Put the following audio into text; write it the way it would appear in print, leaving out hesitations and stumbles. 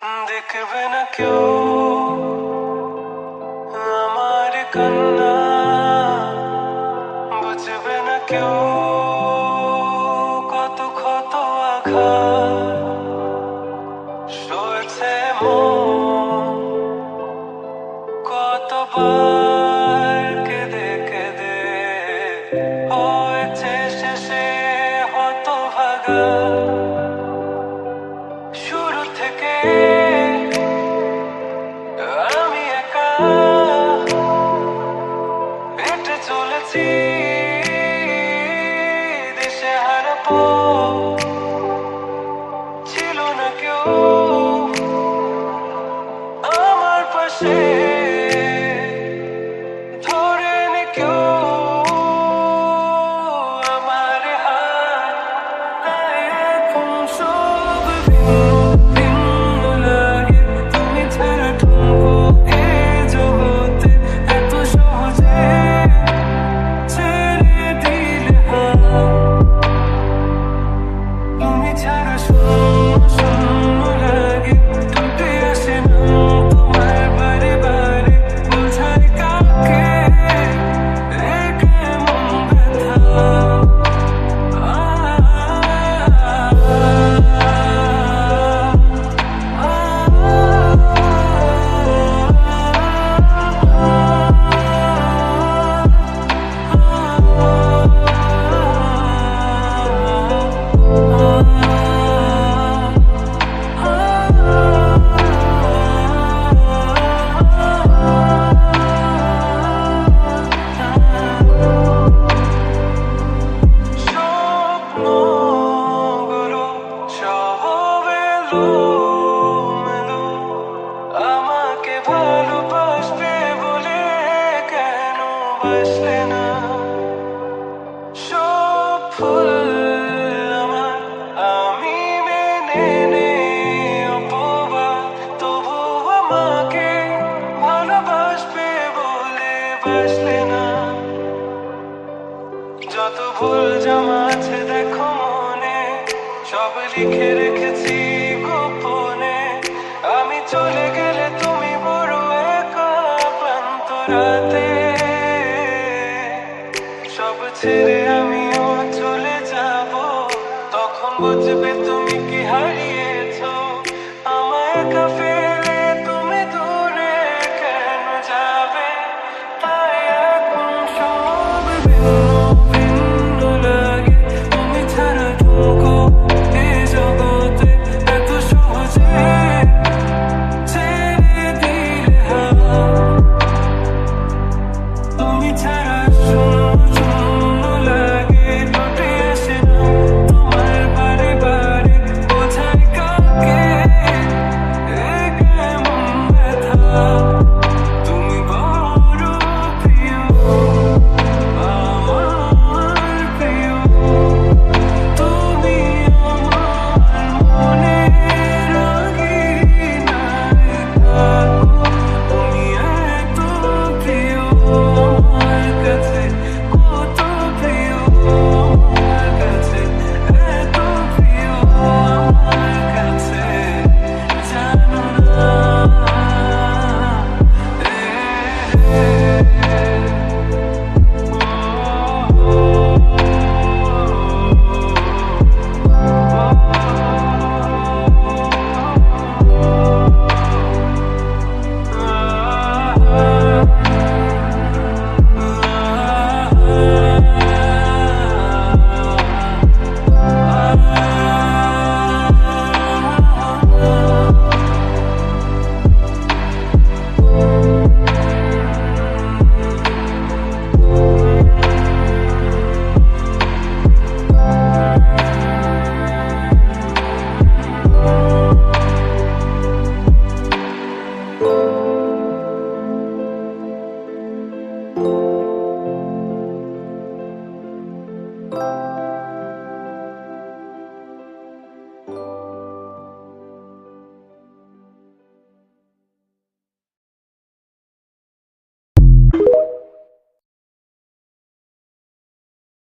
দেখবে না কেউ আমার কান্না, বুঝবে না কেউ কত ক্ষত আঘাত সয়েছে মন, কতবার কেঁদে কেঁদে হয়েছে শেষে হতভাগা। শুরু থেকে আমি একা হেঁটে চলেছি দেশে হারাবো, ছিল না কেউ আমার পাশে ধরে নি কেউ আমার হাত। এখন সব ভিন্ন লাগে তুমি ছাড়া ঠুনকো এ জগতে, এত সহজে ছেড়ে দিলে হাত। তুমি ছাড়া শূন্য শূন্য লাগে, টুটে আসে না তোমার বারে বারে, বোঝায় কাকে এ কেমন ব্যথা। স্বপ্নগুলো সব এলোমেলো, আমাকে ভালোবাসবে বলে কেন বাসলে না। সব ভুল আমার, আমি মেনে নেই অপবাদ, তবু আমাকে ভালোবাসবে বলে বাসলে না। যত ভুল জমা আছে দেখো মনে, সব লিখে রেখেছি গোপনে। আমি চলে গেলে তুমি বড় একা ক্লান্ত রাতে সব ছেড়ে